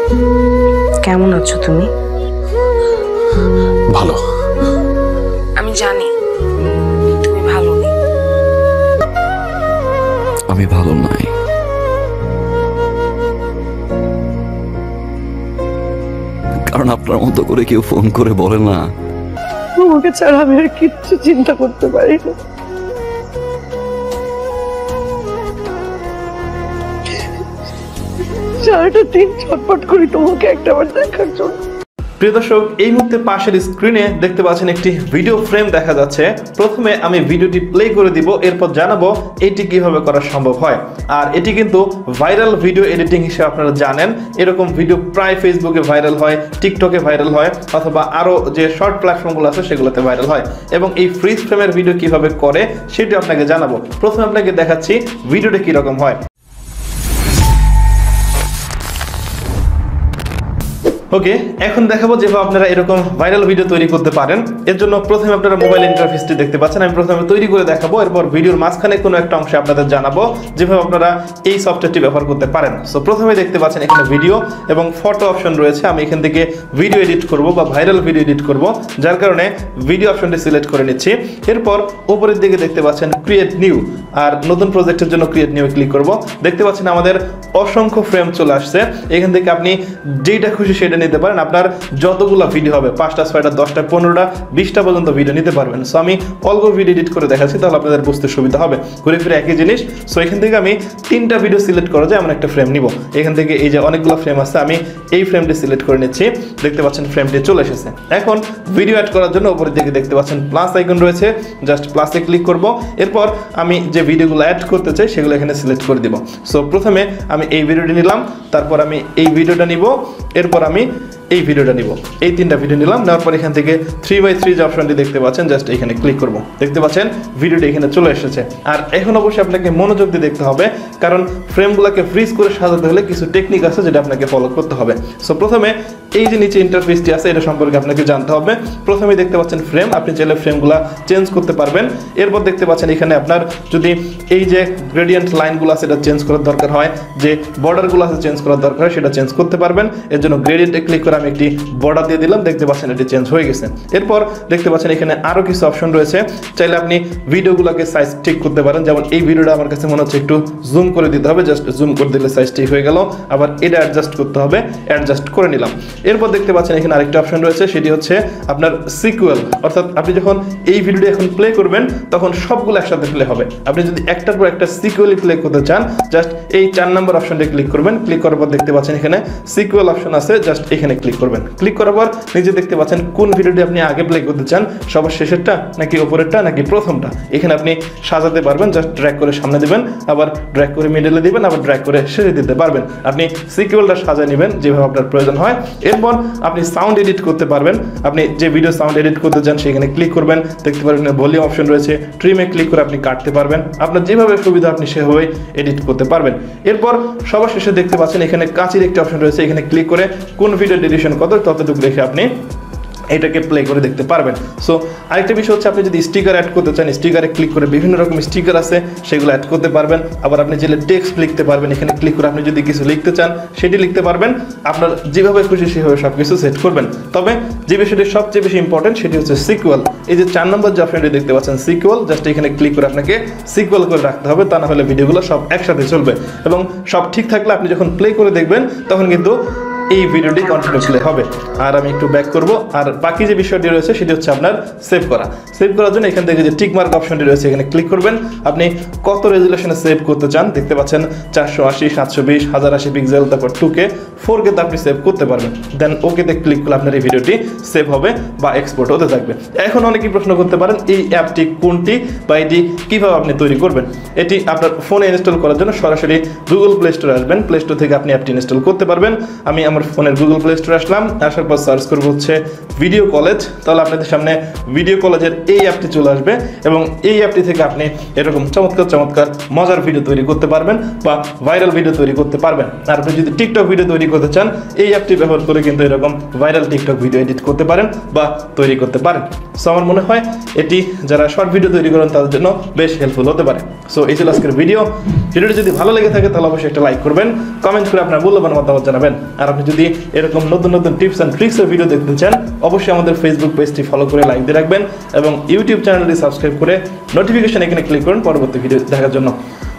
কেমন আছো তুমি? ভালো। আমি জানি তুমি ভালো নেই। আমি ভালো নাই। কারণ আপনার মতো করে কেউ ফোন করে বলে না তোমাকে ছাড়া আমি আর কিচ্ছু চিন্তা করতে পারি না। সারাটা দিন ছটফট করি তোমাকে একটাবার দেখার জন্য। প্রিয় দর্শক, এই মুহূর্তে পাশের স্ক্রিনে দেখতে পাচ্ছেন একটি ভিডিও ফ্রেম দেখা যাচ্ছে। প্রথমে আমি ভিডিওটি প্লে করে দিব, এরপর জানাবো এটি কিভাবে করা সম্ভব হয়। আর এটি কিন্তু ভাইরাল ভিডিও এডিটিং হিসেবে আপনারা জানেন, এরকম ভিডিও প্রায় ফেসবুকে ভাইরাল হয়, টিকটকে ভাইরাল হয়, অথবা আরও যে শর্ট প্ল্যাটফর্মগুলো আছে সেগুলোতে ভাইরাল হয়। এবং এই ফ্রিজ ফ্রেমের ভিডিও কিভাবে করে সেটি আপনাকে জানাবো। প্রথমে আপনাকে দেখাচ্ছি ভিডিওটা কীরকম হয়। ওকে, এখন দেখাবো যেভাবে আপনারা এরকম ভাইরাল ভিডিও তৈরি করতে পারেন। এর জন্য প্রথমে আপনারা মোবাইল ইন্টারফেসটি দেখতে পাচ্ছেন। আমি প্রথমে তৈরি করে দেখাবো, এরপর ভিডিওর মাঝখানে কোনো একটা অংশে আপনাদের জানাবো যেভাবে আপনারা এই সফটওয়্যারটি ব্যবহার করতে পারেন। সো প্রথমে দেখতে পাচ্ছেন এখানে ভিডিও এবং ফটো অপশন রয়েছে। আমি এখান থেকে ভিডিও এডিট করব বা ভাইরাল ভিডিও এডিট করব, যার কারণে ভিডিও অপশনটি সিলেক্ট করে নিচ্ছি। এরপর উপরের দিকে দেখতে পাচ্ছেন ক্রিয়েট নিউ, আর নতুন প্রজেক্টের জন্য ক্রিয়েট নিউ ক্লিক করব। দেখতে পাচ্ছেন আমাদের অসংখ্য ফ্রেম চলে আসছে। এখান থেকে আপনি যেটা খুশি সেটা নিতে পারেন। আপনার যতগুলো ভিডিও হবে, 5টা 6টা 10টা 15টা 20টা পর্যন্ত ভিডিও নিতে পারবেন। সো আমি অল্প ভিডিও এডিট করে দেখাচ্ছি, তাহলে আপনাদের বুঝতে সুবিধা হবে। ঘুরে ফিরে একই জিনিস। সো এখান থেকে আমি 3টা ভিডিও সিলেক্ট করা যায় এমন একটা ফ্রেম নিব। এখান থেকে এই যে অনেকগুলো ফ্রেম আছে, আমি এই ফ্রেমটি সিলেক্ট করে নিচ্ছি। দেখতে পাচ্ছেন ফ্রেমটি চলে এসেছে। এখন ভিডিও অ্যাড করার জন্য উপরের দিকে দেখতে পাচ্ছেন প্লাস আইকন রয়েছে, জাস্ট প্লাসে ক্লিক করব। এরপর আমি যে ভিডিওগুলো অ্যাড করতে চাই সেগুলো এখানে সিলেক্ট করে দিব। সো প্রথমে আমি এই ভিডিওটি নিলাম, তারপর আমি এই ভিডিওটা নিব, এরপর আমি এই ভিডিওটা নিব। এই 3টা ভিডিও নিলাম, নেওয়ার পর এখান থেকে 3x3 যে অপশনটি দেখতে পাচ্ছেন, জাস্ট এখানে ক্লিক করব। দেখতে পাচ্ছেন ভিডিওটি এখানে চলে এসেছে। আর এখন অবশ্যই আপনাকে মনোযোগ দিয়ে দেখতে হবে, কারণ ফ্রেমগুলোকে ফ্রিজ করে সাজাতে হলে কিছু টেকনিক আছে যেটা আপনাকে ফলো করতে হবে। সো প্রথমে এই যে নিচে ইন্টারফেসটি আছে এটা সম্পর্কে আপনাকে জানতে হবে। প্রথমে দেখতে পাচ্ছেন ফ্রেম, আপনি চাইলে ফ্রেমগুলো চেঞ্জ করতে পারবেন। এরপর দেখতে পাচ্ছেন এখানে আপনার যদি এই যে গ্রেডিয়েন্ট লাইনগুলো আছে এটা চেঞ্জ করার দরকার হয়, যে বর্ডারগুলো আছে চেঞ্জ করার দরকার হয়, সেটা চেঞ্জ করতে পারবেন। এর জন্য গ্রেডিয়েন্টে ক্লিক করে আমি একটি বর্ডার দিয়ে দিলাম। দেখতে পাচ্ছেন এটি চেঞ্জ হয়ে গেছে। এরপর দেখতে পাচ্ছেন এখানে আরও কিছু অপশন রয়েছে। চাইলে আপনি ভিডিওগুলোকে সাইজ ঠিক করতে পারেন। যেমন এই ভিডিওটা আমার কাছে মনে হচ্ছে একটু জুম করে দিতে হবে, জাস্ট জুম করে দিলে সাইজ ঠিক হয়ে গেল। আবার এটা অ্যাডজাস্ট করতে হবে, অ্যাডজাস্ট করে নিলাম। এরপর দেখতে পাচ্ছেন এখানে আরেকটা অপশন রয়েছে, সেটি হচ্ছে আপনার সিকুয়েল। অর্থাৎ আপনি যখন এই ভিডিওটি এখন প্লে করবেন তখন সবগুলো একসাথে প্লে হবে। আপনি যদি একটার পর একটা সিকুয়েলি প্লে করতে চান, জাস্ট এই 4 নম্বর অপশনটি ক্লিক করবেন। ক্লিক করার পর দেখতে পাচ্ছেন এখানে সিকুয়েল অপশন আছে, জাস্ট এখানে ক্লিক করবেন। ক্লিক করার পর নিচে দেখতে পাচ্ছেন কোন ভিডিওটি আপনি আগে প্লে করতে চান, সবার শেষেরটা নাকি উপরেরটা নাকি প্রথমটা। এখানে আপনি সাজাতে পারবেন, জাস্ট ড্র্যাগ করে সামনে দিবেন, আবার ড্র্যাগ করে মিডলে দিবেন, আবার ড্র্যাগ করে শেষে দিতে পারবেন। আপনি সিকুয়েলটা সাজিয়ে নেবেন যেভাবে আপনার প্রয়োজন হয়। এরপর আপনি সাউন্ড এডিট করতে পারবেন। আপনি যে ভিডিও সাউন্ড এডিট করতে চান সেখানে ক্লিক করবেন। দেখতে পারবেন ভলিউম অপশন রয়েছে, ট্রিমে ক্লিক করে আপনি কাটতে পারবেন। আপনার যেভাবে সুবিধা আপনি সেভাবে এডিট করতে পারবেন। এরপর সবার শেষে দেখতে পাচ্ছেন এখানে কাঁচির একটি অপশন রয়েছে, এখানে ক্লিক করে কোন ভিডিও ডিউরেশন কত ততটুকু রেখে আপনি এটাকে প্লে করে দেখতে পারবেন। সো আরেকটা বিষয় হচ্ছে, আপনি যদি স্টিকার অ্যাড করতে চান, স্টিকারে ক্লিক করে বিভিন্ন রকম স্টিকার আছে সেগুলো অ্যাড করতে পারবেন। আবার আপনি যেগুলো টেক্সট লিখতে পারবেন, এখানে ক্লিক করে আপনি যদি কিছু লিখতে চান সেটি লিখতে পারবেন। আপনার যেভাবে খুশি সেভাবে সব কিছু সেট করবেন। তবে যে বিষয়টি সবচেয়ে বেশি ইম্পর্টেন্ট সেটি হচ্ছে সিকুয়েল। এই যে 4 নম্বর যে অপশনটি দেখতে পাচ্ছেন সিকুয়েল, জাস্ট এখানে ক্লিক করে আপনাকে সিকুয়েল করে রাখতে হবে, তা না হলে ভিডিওগুলো সব একসাথে চলবে। এবং সব ঠিক থাকলে আপনি যখন প্লে করে দেখবেন তখন কিন্তু এই ভিডিওটি কন্টিনিউ প্লে হবে। আর আমি একটু ব্যাক করব। আর বাকি যে বিষয়টি রয়েছে সেটি হচ্ছে আপনার সেভ করা। সেভ করার জন্য এখান থেকে যে টিক মার্ক অপশনটি রয়েছে এখানে ক্লিক করবেন। আপনি কত রেজুলেশনে সেভ করতে চান, দেখতে পাচ্ছেন 480, 720, 1080 পিক্সেল, তারপর 2K, 4K তে আপনি সেভ করতে পারবেন। দেন ওকেতে ক্লিক করলে আপনার এই ভিডিওটি সেভ হবে বা এক্সপোর্ট হতে থাকবে। এখন অনেকেই প্রশ্ন করতে পারেন এই অ্যাপটি কোনটি বা এটি কীভাবে আপনি তৈরি করবেন। এটি আপনার ফোনে ইনস্টল করার জন্য সরাসরি গুগল প্লে স্টোরে আসবেন। প্লে স্টোর থেকে আপনি অ্যাপটি ইনস্টল করতে পারবেন। আমি আমার ফোনের গুগল প্লে স্টোরে আসলাম, আসার পর সার্চ করবো হচ্ছে ভিডিও কলেজ। তাহলে আপনাদের সামনে ভিডিও কলেজের এই অ্যাপটি চলে আসবে এবং এই অ্যাপটি থেকে আপনি এরকম চমৎকার চমৎকার মজার ভিডিও তৈরি করতে পারবেন বা ভাইরাল ভিডিও তৈরি করতে পারবেন। আর আপনি যদি টিকটক ভিডিও তৈরি করতে চান, এই অ্যাপটি ব্যবহার করে কিন্তু এরকম ভাইরাল টিকটক ভিডিও এডিট করতে পারেন বা তৈরি করতে পারেন। সো আমার মনে হয় এটি যারা শর্ট ভিডিও তৈরি করেন তাদের জন্য বেশ হেল্পফুল হতে পারে। সো এই ছিল আজকের ভিডিও। ভিডিওটি যদি ভালো লেগে থাকে তাহলে অবশ্যই একটা লাইক করবেন, কমেন্ট করে আপনার মূল্যবান মতামত জানাবেন। আর আপনি যদি এরকম নতুন নতুন টিপস অ্যান্ড ট্রিক্সের ভিডিও দেখতে চান অবশ্যই আমাদের ফেসবুক পেজটি ফলো করে লাইক দিয়ে রাখবেন এবং ইউটিউব চ্যানেলটি সাবস্ক্রাইব করে নোটিফিকেশন এখানে ক্লিক করুন পরবর্তী ভিডিও দেখার জন্য।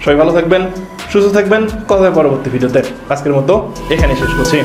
সবাই ভালো থাকবেন, সুস্থ থাকবেন, কথা হবে পরবর্তী ভিডিওতে। আজকের মতো এখানে শেষ করছি।